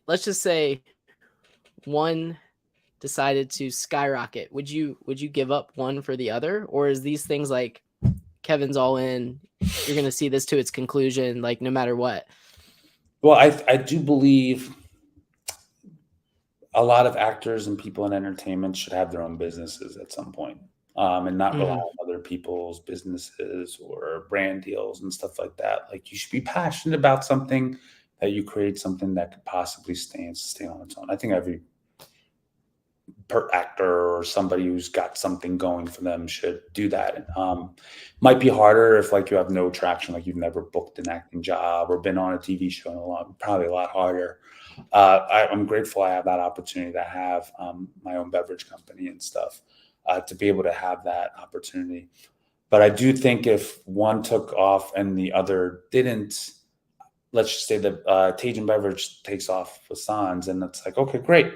[SPEAKER 1] let's just say one decided to skyrocket. Would you give up one for the other, or is these things like Kevin's all in, you're going to see this to its conclusion like no matter what?
[SPEAKER 2] Well, I do believe a lot of actors and people in entertainment should have their own businesses at some point, and not rely
[SPEAKER 1] Mhm.
[SPEAKER 2] on other people's businesses or brand deals and stuff like that. Like, you should be passionate about something, that you create something that could possibly sustain on its own. I think every actor or somebody who's got something going for them should do that. Might be harder if you have no traction, like you've never booked an acting job or been on a TV show in a long, probably a lot harder. I'm grateful I have that opportunity to have my own beverage company and stuff, to be able to have that opportunity. But I do think if one took off and the other didn't, let's just say that Tajin Beverage takes off with Sans, and it's like, okay, great.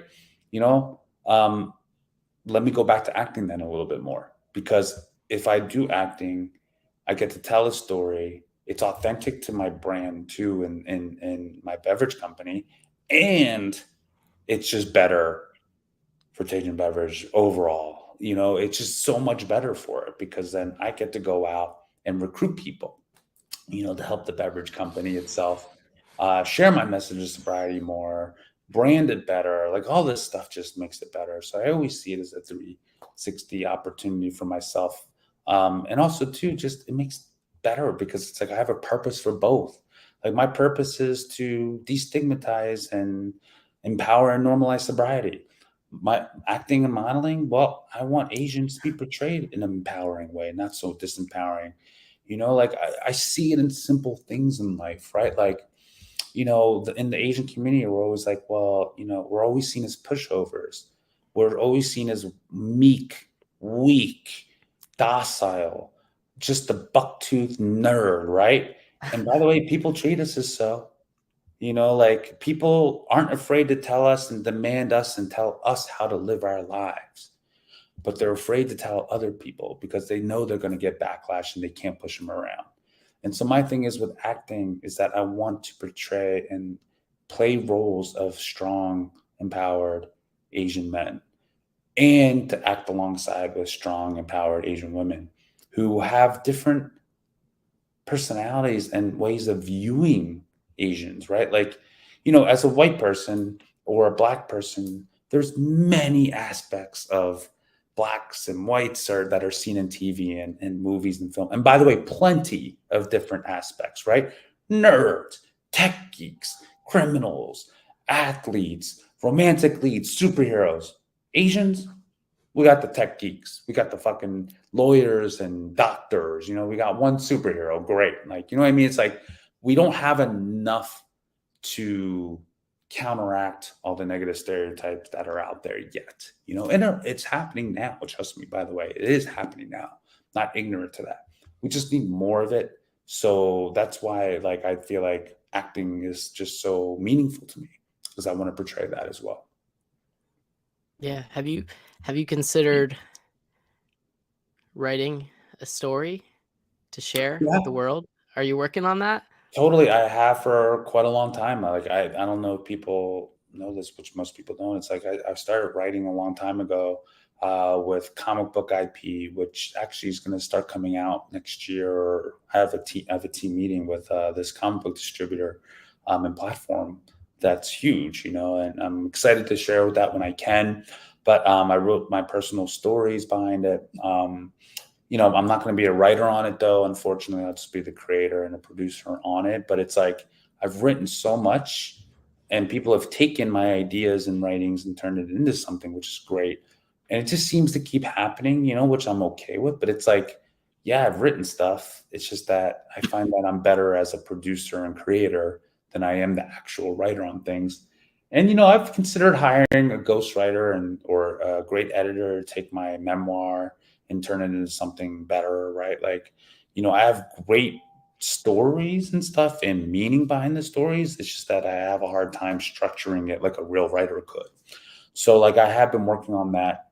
[SPEAKER 2] You know, um, let me go back to acting then a little bit more, because if I do acting, I get to tell a story. It's authentic to my brand too, and my beverage company, and it's just better for Tajin Beverage overall. It's just so much better for it, because then I get to go out and recruit people, to help the beverage company itself, share my message of sobriety more, brand it better. Like, all this stuff just makes it better. So I always see it as a 360 opportunity for myself. And also too, just it makes better, because it's like I have a purpose for both. Like, my purpose is to destigmatize and empower and normalize sobriety. My acting and modeling, well, I want Asians to be portrayed in an empowering way, not so disempowering. I see it in simple things in life, right? Like, in the Asian community, we're always like, well, we're always seen as pushovers. We're always seen as meek, weak, docile, just a buck-toothed nerd, right? And by the way, people treat us as so. Like, people aren't afraid to tell us and demand us and tell us how to live our lives, but they're afraid to tell other people because they know they're going to get backlash and they can't push them around. And so my thing is with acting is that I want to portray and play roles of strong, empowered Asian men, and to act alongside with strong, empowered Asian women who have different personalities and ways of viewing Asians, right? Like, as a white person or a black person, there's many aspects of blacks and whites that are seen in TV and movies and film. And by the way, plenty of different aspects, right? Nerds, tech geeks, criminals, athletes, romantic leads, superheroes. Asians, we got the tech geeks, we got the fucking lawyers and doctors, we got one superhero, great. Like, you know what I mean? It's like we don't have enough to counteract all the negative stereotypes that are out there yet, and it's happening now. Trust me, by the way, it is happening now. Not ignorant to that. We just need more of it. So that's why, like, I feel like acting is just so meaningful to me because I want to portray that as well.
[SPEAKER 1] Yeah. Have you considered writing a story to share with the
[SPEAKER 2] Yeah,
[SPEAKER 1] world? Are you working on that?
[SPEAKER 2] totally. I have for quite a long time. I don't know if people know this, which most people don't. It's like I started writing a long time ago with comic book IP, which actually is going to start coming out next year. I have a team meeting with this comic book distributor and platform that's huge, and I'm excited to share with that when I can. But I wrote my personal stories behind it. I'm not going to be a writer on it though. Unfortunately, I'll just be the creator and a producer on it. But it's like I've written so much and people have taken my ideas and writings and turned it into something, which is great. And it just seems to keep happening, which I'm okay with. But it's like, yeah, I've written stuff. It's just that I find that I'm better as a producer and creator than I am the actual writer on things. And I've considered hiring a ghostwriter or a great editor to take my memoir and turn it into something better, right? Like, I have great stories and stuff and meaning behind the stories. It's just that I have a hard time structuring it like a real writer could. So, like, I have been working on that,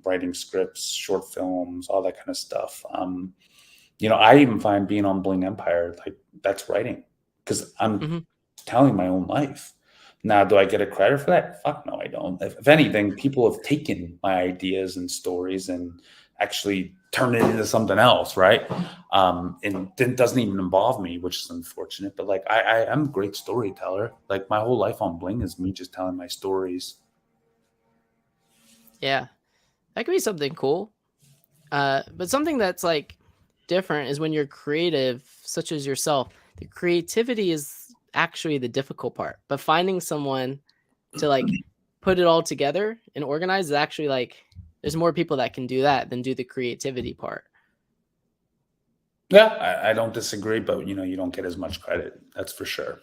[SPEAKER 2] writing scripts, short films, all that kind of stuff. I even find being on Bling Empire, like, that's writing because I'm
[SPEAKER 1] Mhm.
[SPEAKER 2] telling my own life. Now, do I get a credit for that? Fuck no, I don't. If anything, people have taken my ideas and stories and actually turned it into something else, right? And it doesn't even involve me, which is unfortunate. But like, I'm a great storyteller. Like, my whole life on Bling is me just telling my stories.
[SPEAKER 1] Yeah. That could be something cool. But something that's like different is when you're creative, such as yourself. The creativity is actually the difficult part, but finding someone to like put it all together and organize is actually like there's more people that can do that than do the creativity part.
[SPEAKER 2] Yeah, I don't disagree, but you don't get as much credit. That's for sure.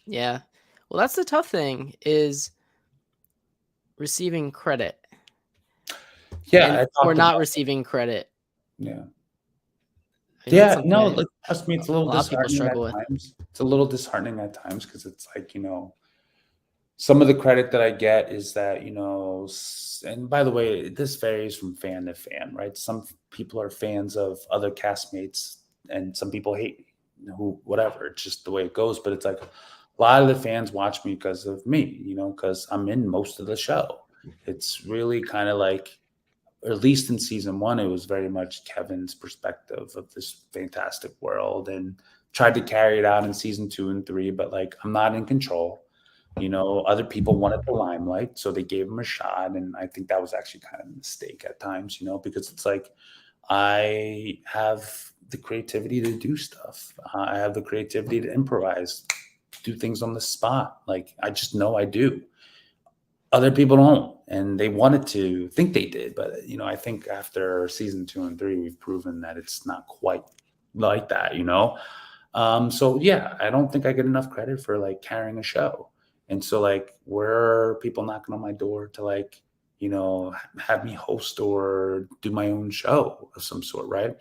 [SPEAKER 1] Yeah. Well, that's the tough thing is receiving credit
[SPEAKER 2] Yeah,
[SPEAKER 1] and
[SPEAKER 2] I
[SPEAKER 1] or
[SPEAKER 2] talked
[SPEAKER 1] not
[SPEAKER 2] about.
[SPEAKER 1] receiving credit.
[SPEAKER 2] Yeah.
[SPEAKER 1] I mean, that's
[SPEAKER 2] Yeah,
[SPEAKER 1] something
[SPEAKER 2] no,
[SPEAKER 1] that
[SPEAKER 2] like, trust me, it's a
[SPEAKER 1] a
[SPEAKER 2] little
[SPEAKER 1] lot of people
[SPEAKER 2] disheartening at
[SPEAKER 1] struggle with.
[SPEAKER 2] times. It's a little disheartening at times because it's like, some of the credit that I get is that, and by the way, this varies from fan to fan, right? Some people are fans of other castmates and some people hate me, whatever. It's just the way it goes. But it's like a lot of the fans watch me because of me, because I'm in most of the show. It's really kind of like, or at least in season one, it was very much Kevin's perspective of this fantastic world and tried to carry it out in season 2 and 3. But like, I'm not in control. Other people wanted the limelight, so they gave him a shot. And I think that was actually kind of a mistake at times, because it's like I have the creativity to do stuff. I have the creativity to improvise, do things on the spot. Like, I just know I do. Other people don't, and they wanted to think they did, but I think after season 2 and 3, we've proven that it's not quite like that. So yeah, I don't think I get enough credit for like carrying a show, and so like, where are people knocking on my door to like, have me host or do my own show of some sort, right?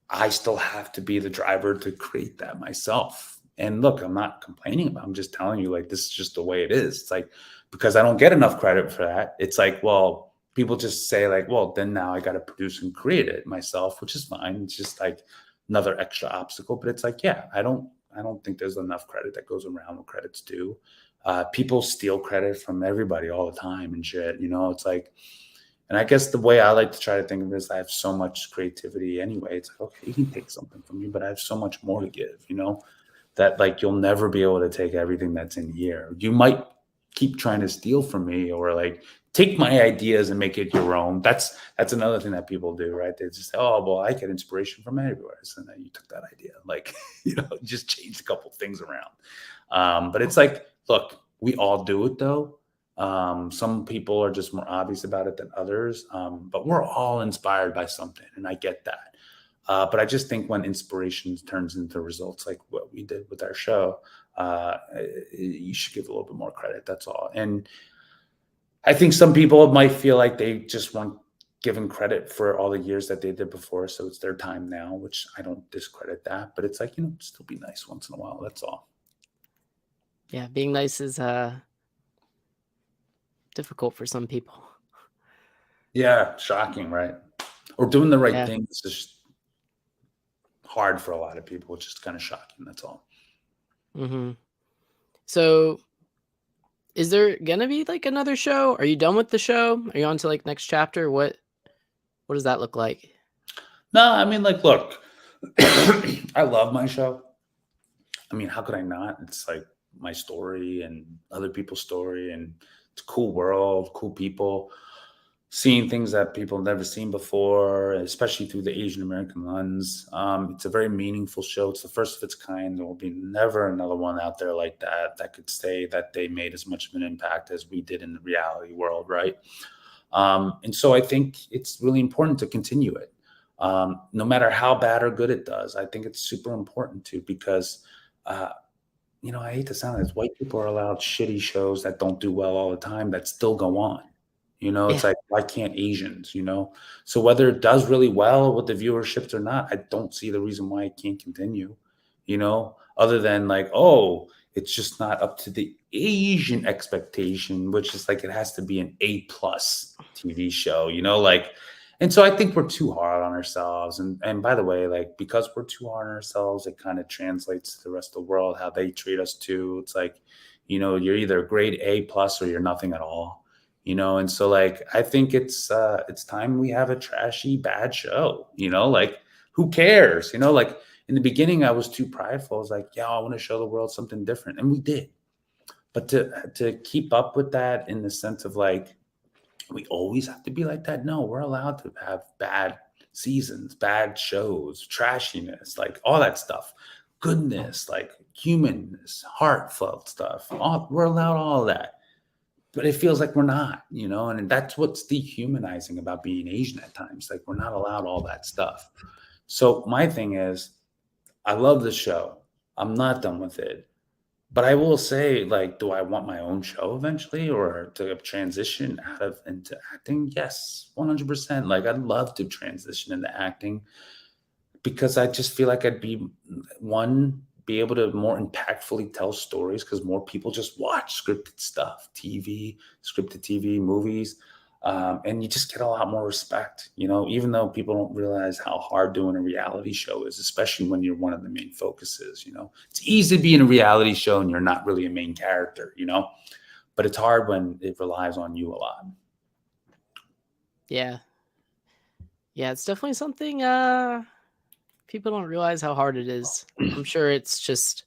[SPEAKER 2] I still have to be the driver to create that myself. And look, I'm not complaining about it. I'm just telling you, like, this is just the way it is. It's like, because I don't get enough credit for that. It's like, well, people just say, like, well, then now I got to produce and create it myself, which is fine. It's just like another extra obstacle. But it's like, yeah, I don't think there's enough credit that goes around what credit's due. People steal credit from everybody all the time and shit. It's like, and I guess the way I like to try to think of it is I have so much creativity anyway. It's like, okay, you can take something from me, but I have so much more to give, that like you'll never be able to take everything that's in here. You might keep trying to steal from me or like take my ideas and make it your own. That's another thing that people do, right? They just say, oh, well, I get inspiration from everywhere. So then you took that idea, like, just changed a couple things around. But it's like, look, we all do it though. Some people are just more obvious about it than others, but we're all inspired by something, and I get that. But I just think when inspiration turns into results, like what we did with our show, you should give a little bit more credit. That's all. And I think some people might feel like they just weren't given credit for all the years that they did before, so it's their time now, which I don't discredit that. But it's like, still be nice once in a while. That's all.
[SPEAKER 1] Yeah, being nice is difficult for some people.
[SPEAKER 2] Yeah, shocking, right? Or doing the right
[SPEAKER 1] Yeah.
[SPEAKER 2] thing is just hard for a lot of people, which is kind of shocking. That's all.
[SPEAKER 1] hmm So, is there gonna be like another show? Are you done with the show? Are you on to like next chapter? What does that look like?
[SPEAKER 2] No, I mean, like, look, I love my show. I mean, how could I not? It's like my story and other people's story, and it's a cool world, cool people, seeing things that people have never seen before, especially through the Asian American lens. It's a very meaningful show. It's the first of its kind. There will be never another one out there like that could say that they made as much of an impact as we did in the reality world, right? And so I think it's really important to continue it. No matter how bad or good it does, I think it's super important to, because uh, I hate to sound this, white people are allowed shitty shows that don't do well all the time that still go on. It's
[SPEAKER 1] Yeah.
[SPEAKER 2] like, why can't Asians, So whether it does really well with the viewerships or not, I don't see the reason why it can't continue, other than like, oh, it's just not up to the Asian expectation, which is like it has to be an A+ TV show, like, and so I think we're too hard on ourselves. And by the way, like, because we're too hard on ourselves, it kind of translates to the rest of the world, how they treat us too. It's like, you're either a grade A+ or you're nothing at all. And so, like, I think it's time we have a trashy bad show. Like, who cares? Like, in the beginning I was too prideful. I was like, yeah, I want to show the world something different, and we did. But to keep up with that, in the sense of like, we always have to be like that. No, we're allowed to have bad seasons, bad shows, trashiness, like all that stuff, goodness, like humanness, heartfelt stuff. We're allowed all of that. But it feels like we're not, and that's what's dehumanizing about being Asian at times. Like, we're not allowed all that stuff. So my thing is, I love the show. I'm not done with it. But I will say, like, do I want my own show eventually, or to transition out of into acting? Yes, 100%. Like, I'd love to transition into acting, because I just feel like I'd be able to more impactfully tell stories, because more people just watch scripted stuff, scripted TV, movies. And you just get a lot more respect, even though people don't realize how hard doing a reality show is, especially when you're one of the main focuses. It's easy to be in a reality show and you're not really a main character, but it's hard when it relies on you a lot.
[SPEAKER 1] Yeah. Yeah, it's definitely something people don't realize how hard it is. I'm sure it's just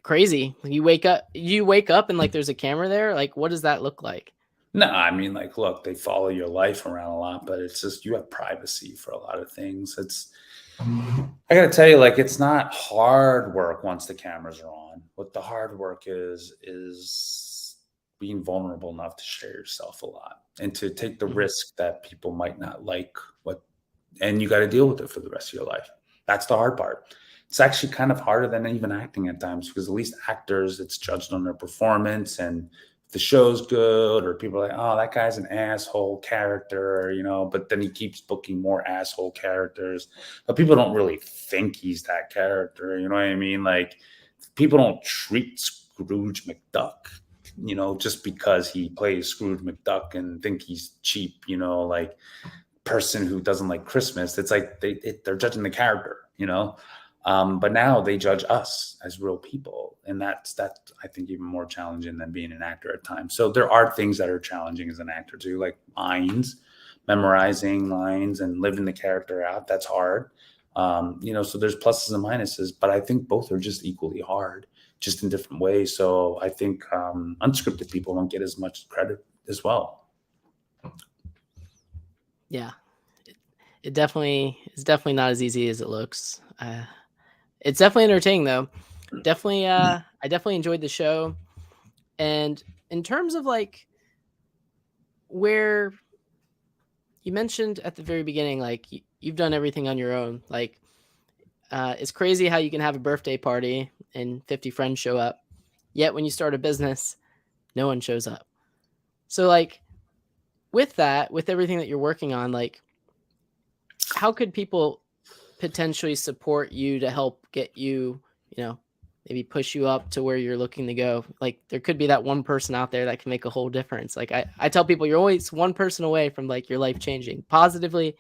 [SPEAKER 1] crazy. You wake up and like there's a camera there. Like what does that look like?
[SPEAKER 2] No, I mean, like, look, they follow your life around a lot, but it's just, you have privacy for a lot of things. I got to tell you, like, it's not hard work once the cameras are on. What the hard work is being vulnerable enough to share yourself a lot, and to take the
[SPEAKER 1] Mhm.
[SPEAKER 2] risk that people might not like and you got to deal with it for the rest of your life. That's the hard part. It's actually kind of harder than even acting at times, because at least actors, it's judged on their performance, and if the show's good, or people are like, oh, that guy's an asshole character, but then he keeps booking more asshole characters. But people don't really think he's that character. You know what I mean? Like, people don't treat Scrooge McDuck, just because he plays Scrooge McDuck, and think he's cheap, like person who doesn't like Christmas. It's like they're judging the character, but now they judge us as real people, and that's I think even more challenging than being an actor at times. So there are things that are challenging as an actor too, like memorizing lines and living the character out. That's hard. So there's pluses and minuses, but I think both are just equally hard, just in different ways. So I think unscripted people don't get as much credit as well.
[SPEAKER 1] Yeah. It definitely is definitely not as easy as it looks. It's definitely entertaining though. Definitely I definitely enjoyed the show. And in terms of like where you mentioned at the very beginning, like you've done everything on your own. Like it's crazy how you can have a birthday party and 50 friends show up. Yet when you start a business, no one shows up. So like with that, with everything that you're working on, like how could people potentially support you to help get you, you know, maybe push you up to where you're looking to go? Like there could be that one person out there that can make a whole difference. Like I tell people you're always one person away from like your life changing positively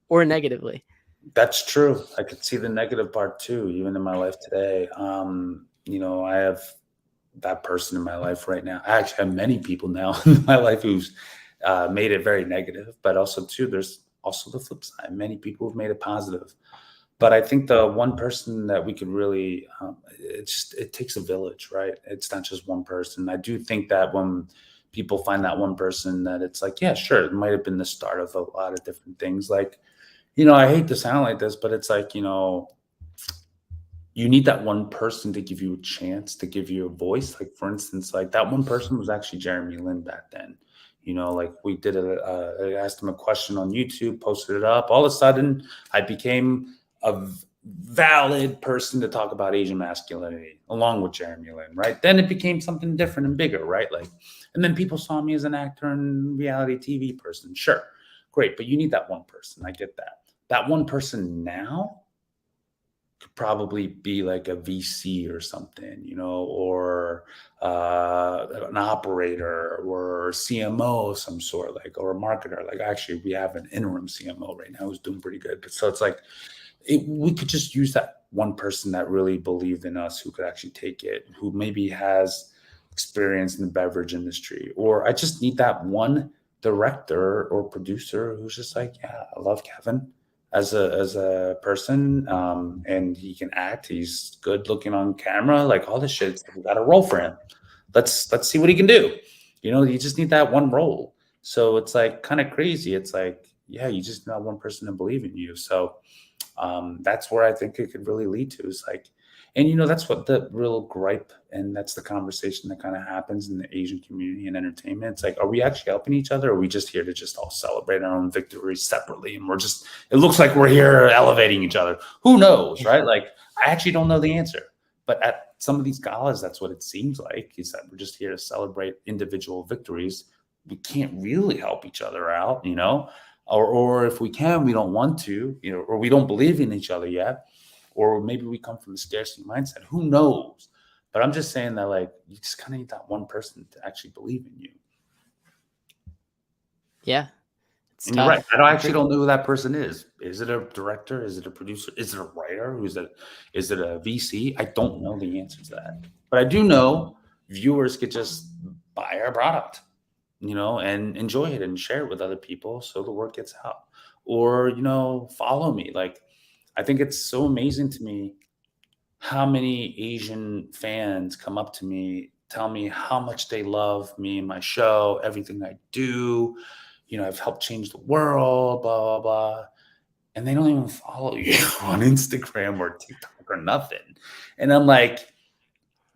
[SPEAKER 1] or negatively.
[SPEAKER 2] That's true. I could see the negative part too, even in my life today. I have that person in my life right now. I actually have many people now in my life who's made it very negative, but also too, there's also the flip side. Many people have made it positive. But I think the one person that we could really, it takes a village, right? It's not just one person. I do think that when people find that one person, that it's like, yeah, sure, it might have been the start of a lot of different things. Like, I hate to sound like this, but it's like, you need that one person to give you a chance, to give you a voice. Like, for instance, like that one person was actually Jeremy Lin back then. Like we did I asked him a question on YouTube, posted it up. All of a sudden, I became a valid person to talk about Asian masculinity along with Jeremy Lin, right? Then it became something different and bigger, right? Like, and then people saw me as an actor and reality TV person. Sure, great, but you need that one person. I get that. That one person now could probably be like a VC or something, or an operator or CMO of some sort, like, or a marketer. Like, actually, we have an interim CMO right now who's doing pretty good. But so it's like, we could just use that one person that really believed in us, who could actually take it, who maybe has experience in the beverage industry. Or I just need that one director or producer who's just like, yeah, I love Kevin as a person, and he can act. He's good looking on camera, like all this shit. We got a role for him. Let's see what he can do. You just need that one role. So it's like kind of crazy. It's like, yeah, you just need one person to believe in you. So that's where I think it could really lead to, is like, and that's what the real gripe, and that's the conversation that kind of happens in the Asian community and entertainment. It's like, are we actually helping each other, or are we just here to just all celebrate our own victories separately? And it looks like we're here elevating each other. Who knows, right? Like, I actually don't know the answer. But at some of these galas, that's what it seems like, is that we're just here to celebrate individual victories. We can't really help each other out, or if we can, we don't want to, or we don't believe in each other yet, or maybe we come from a scarcity mindset. Who knows? But I'm just saying that, like, you just kind of need that one person to actually believe in you.
[SPEAKER 1] Yeah. It's
[SPEAKER 2] And
[SPEAKER 1] tough.
[SPEAKER 2] you're right. I actually don't know who that person is. Is it a director? Is it a producer? Is it a writer? Is it a VC? I don't know the answer to that. But I do know viewers could just buy our product, and enjoy it and share it with other people so the word gets out. Or, follow me. Like, I think it's so amazing to me how many Asian fans come up to me, tell me how much they love me and my show, everything I do. I've helped change the world, blah, blah, blah. And they don't even follow you on Instagram or TikTok or nothing. And I'm like,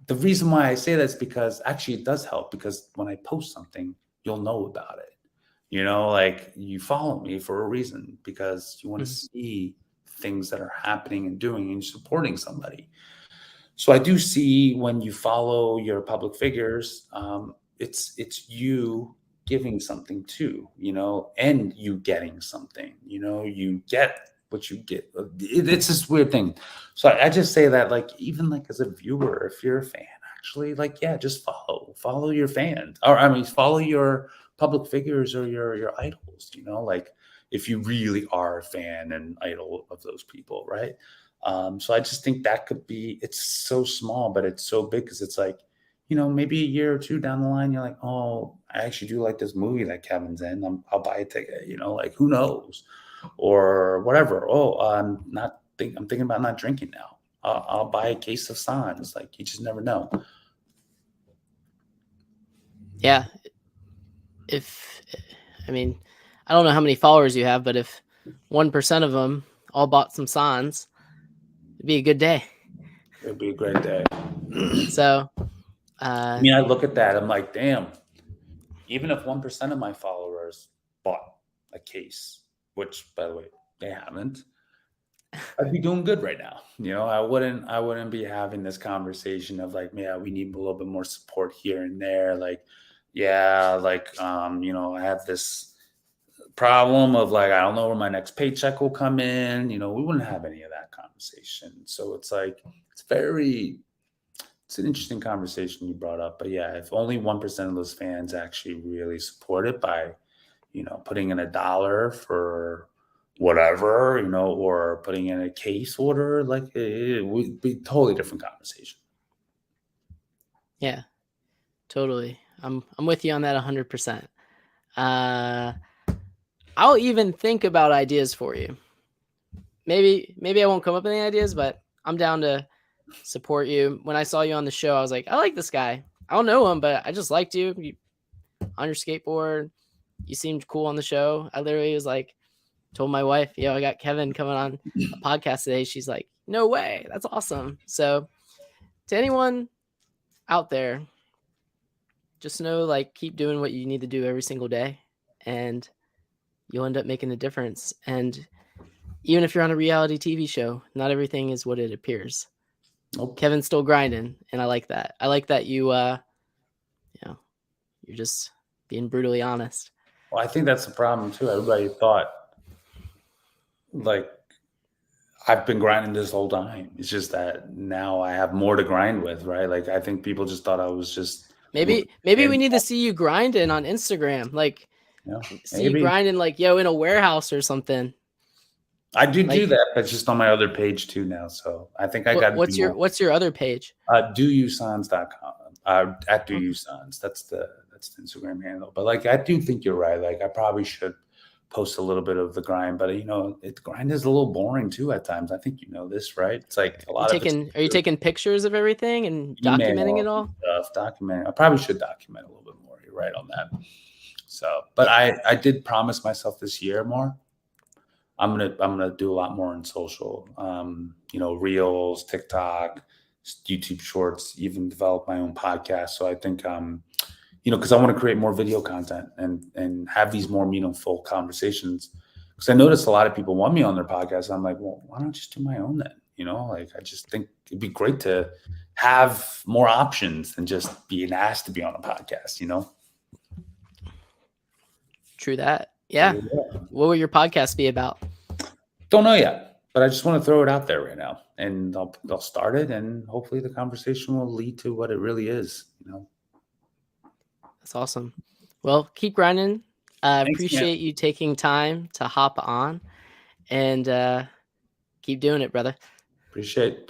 [SPEAKER 2] the reason why I say that is because actually it does help, because when I post something, you'll know about it. Like, you follow me for a reason, because you want to see things that are happening and doing and supporting somebody. So I do see, when you follow your public figures, it's you giving something too, and you getting something, you get what you get. It's this weird thing. So I just say that, like, even like as a viewer, if you're a fan, actually, like, yeah, just follow your fans, or I mean, follow your public figures or your idols, like, if you really are a fan and idol of those people, right? So I just think that could be, it's so small, but it's so big, because it's like, maybe a year or two down the line, you're like, oh, I actually do like this movie that Kevin's in. I'll buy a ticket, like, who knows, or whatever. Oh, I'm thinking about not drinking now. I'll buy a case of Sans. Like, you just never know.
[SPEAKER 1] Yeah. I don't know how many followers you have, but if 1% of them all bought some Sans, it'd be a good day.
[SPEAKER 2] It'd be a great day.
[SPEAKER 1] So
[SPEAKER 2] I mean, I look at that, I'm like, damn, even if 1% of my followers bought a case, which by the way, they haven't, I'd be doing good right now. I wouldn't be having this conversation of like, yeah, we need a little bit more support here and there. Like, yeah, like, I have this problem of like, I don't know where my next paycheck will come in. We wouldn't have any of that conversation. So it's like, it's an interesting conversation you brought up. But yeah, if only 1% of those fans actually really support it by, putting in $1 for whatever, or putting in a case order, like it would be a totally different conversation.
[SPEAKER 1] Yeah, totally. I'm with you on that 100%. I'll even think about ideas for you. Maybe I won't come up with any ideas, but I'm down to support you. When I saw you on the show, I was like, I like this guy. I don't know him, but I just liked you on your skateboard. You seemed cool on the show. I literally was like, told my wife, I got Kevin coming on a podcast today. She's like, no way. That's awesome. So to anyone out there, just know, like, keep doing what you need to do every single day, and you'll end up making a difference. And even if you're on a reality TV show, not everything is what it appears.
[SPEAKER 2] Nope.
[SPEAKER 1] Kevin's still grinding, and I like that. I like that you're just being brutally honest.
[SPEAKER 2] Well, I think that's the problem too. Everybody thought like I've been grinding this whole time. It's just that now I have more to grind with, right? Like I think people just thought I was just
[SPEAKER 1] maybe we need to see you grinding on Instagram, like see you grinding like in a warehouse or something.
[SPEAKER 2] I do that, but just on my other page too now. So I think I got.
[SPEAKER 1] What's your other page?
[SPEAKER 2] doyousans.com. At doyousans. That's the Instagram handle. But like I do think you're right. Like I probably should post a little bit of the grind, but the grind is a little boring too at times. I think this, right? It's like a lot
[SPEAKER 1] of are you taking pictures of everything and documenting it all?
[SPEAKER 2] Documenting. I probably should document a little bit more. You're right on that. So, but I did promise myself this year more. I'm gonna do a lot more on social, Reels, TikTok, YouTube Shorts, even develop my own podcast. So I think, because I want to create more video content and have these more meaningful conversations. Because I noticed a lot of people want me on their podcast. I'm like, well, why don't I just do my own then? Like I just think it'd be great to have more options than just being asked to be on a podcast.
[SPEAKER 1] True that. Yeah. What will your podcast be about?
[SPEAKER 2] Don't know yet, but I just want to throw it out there right now, and I'll start it, and hopefully the conversation will lead to what it really is.
[SPEAKER 1] That's awesome. Well, keep grinding. Appreciate you taking time to hop on, and keep doing it, brother.
[SPEAKER 2] Appreciate